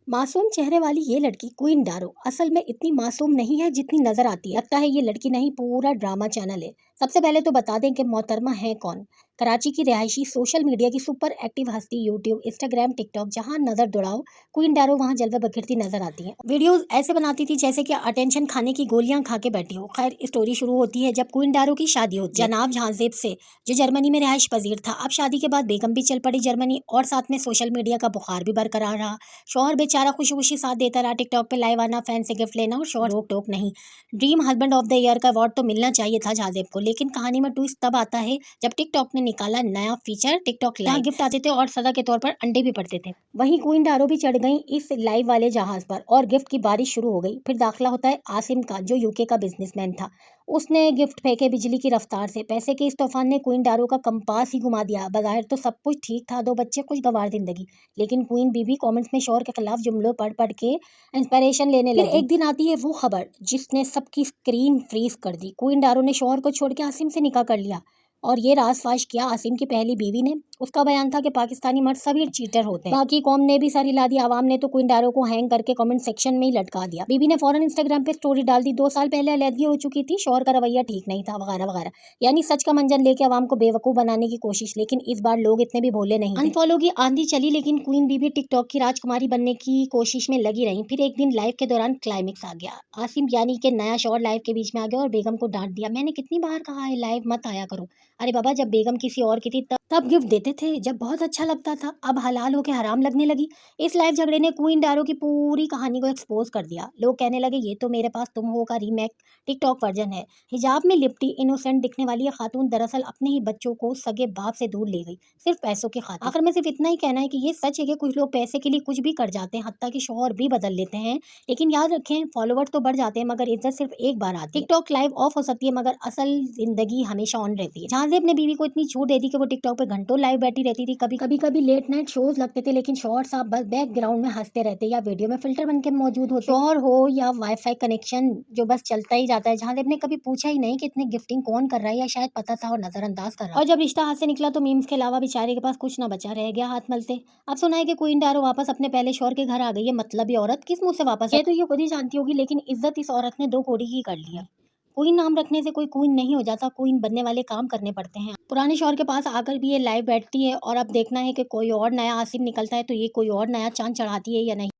मासूम चेहरे वाली ये लड़की क्वीन डारो असल में इतनी मासूम नहीं है जितनी नजर आती है। लगता है ये लड़की नहीं पूरा ड्रामा चैनल है। सबसे पहले तो बता दें कि मोहतरमा है कौन। कराची की रिहायशी, सोशल मीडिया की सुपर एक्टिव हस्ती, यूट्यूब, इंस्टाग्राम, टिकटॉक जहां नजर दौड़ाओ क्वीन डारो वहां जलवे बिखरती नजर आती है। वीडियोस ऐसे बनाती थी जैसे कि अटेंशन खाने की गोलियां खा के बैठी हो। खैर, स्टोरी शुरू होती है जब क्वीन डारो की शादी होती है जनाब जहांजेब से, जो जर्मनी में रिहाइश पजीर था। अब शादी के बाद बेगम भी चल पड़ी जर्मनी और साथ में सोशल मीडिया का बुखार भी बरकरार रहा। शौहर बेचारा खुशी खुशी साथ देता रहा, टिकटॉक पे लाइव आना, फैन से गिफ्ट लेना और शौहर रोक टोक नहीं। Dream husband of the year का अवार्ड तो मिलना चाहिए था जाजेब को, लेकिन कहानी में ट्विस्ट तब आता है जब टिकटॉक ने निकाला नया फीचर टिकटॉक लाइव। गिफ्ट आते थे और सदा के तौर पर अंडे भी पड़ते थे। वहीं क्वीन डारो भी चढ़ गई इस लाइव वाले जहाज पर और गिफ्ट की बारिश शुरू हो गई। फिर दाखिला होता है आसिम का, जो यूके का बिजनेसमैन था। उसने गिफ्ट फेंके बिजली की रफ्तार से। पैसे के इस तूफान ने क्वीन डारो का कंपास ही घुमा दिया। बज़ाहिर तो सब कुछ ठीक था, दो बच्चे, कुछ गंवार जिंदगी, लेकिन क्वीन बीबी कमेंट्स में शौहर के खिलाफ जुमलों पढ़ पढ़ के इंस्पिरेशन लेने लगी। फिर एक दिन आती है वो खबर जिसने सबकी स्क्रीन फ्रीज कर दी। क्वीन डारो ने शौहर को छोड़ के आसिम से निकाह कर लिया और ये राज फाश किया आसिम की पहली बीवी ने। उसका बयान था कि पाकिस्तानी मर्द सभी चीटर होते हैं। बाकी कौम ने भी सर हिला दी। आवाम ने तो क्वीन डारो को हैंग करके कमेंट सेक्शन में ही लटका दिया। बीबी ने फौरन इंस्टाग्राम पे स्टोरी डाल दी। 2 साल पहले अलैदगी हो चुकी थी, शौहर का रवैया ठीक नहीं था, वगैरह वगैरह। यानी सच का मंजन लेके आवाम को बेवकूफ बनाने की कोशिश। लेकिन इस बार लोग इतने भी भोले नहीं थे। अनफॉलो की आंधी चली, लेकिन क्वीन बीबी टिकटॉक की राजकुमारी बनने की कोशिश में लगी रही। फिर एक दिन लाइव के दौरान क्लाइमेक्स आ गया। आसिम यानी कि नया शौहर लाइव के बीच में आ गया और बेगम को डांट दिया। मैंने कितनी बार कहा है लाइव मत आया करो। अरे बाबा, जब बेगम किसी और की थी तब गिफ्ट देते थे, जब बहुत अच्छा लगता था। अब हलाल होके हराम लगने लगी। इस लाइव झगड़े ने क्वीन डारो की पूरी कहानी को एक्सपोज कर दिया। लोग कहने लगे ये तो मेरे पास तुम हो का रीमेक टिकटॉक वर्जन है। हिजाब में लिपटी इनोसेंट दिखने वाली ये खातून दरअसल अपने ही बच्चों को सगे बाप से दूर ले गई, सिर्फ पैसों की खातिर। आखिर में सिर्फ इतना ही कहना है कि ये सच है कि कुछ लोग पैसे के लिए कुछ भी कर जाते हैं, हत्ता कि शौहर भी बदल लेते हैं। लेकिन याद रखें, फॉलोवर तो बढ़ जाते हैं मगर इज्जत सिर्फ एक बार आती है। टिकटॉक लाइव ऑफ हो सकती है मगर असल जिंदगी हमेशा ऑन रहती है। जहांजेब ने बीवी को इतनी छूट दे दी कि वो टिकटॉक पे घंटों लाइव बैठी रहती थी। कभी लेट नाइट शोज लगते थे, लेकिन शौहर साहब बस बैकग्राउंड में हंसते रहते या वीडियो में फिल्टर बन के मौजूद होते। शौहर हो या वाईफाई कनेक्शन जो बस चलता ही जाता है। जहांजेब ने कभी पूछा ही नहीं कि इतने गिफ्टिंग कौन कर रहा है, या शायद पता था और नजरअंदाज कर रहा। और जब रिश्ता हाथ से निकला तो मीम्स के अलावा बेचारे के पास कुछ ना बचा रह गया हाथ मलते। अब सुना है कि क्वीन डारो वापस अपने पहले शौहर के घर आ गई है। मतलब ये औरत किस मुंह से वापस? ये तो ये खुद ही जानती होगी, लेकिन इज्जत इस औरत ने 2 कोड़ी की कर लिया। क्वीन नाम रखने से कोई क्वीन नहीं हो जाता, क्वीन बनने वाले काम करने पड़ते हैं। पुराने शौहर के पास आकर भी ये लाइव बैठती है और अब देखना है कि कोई और नया आसिम निकलता है तो ये कोई और नया चांद चढ़ाती है या नहीं।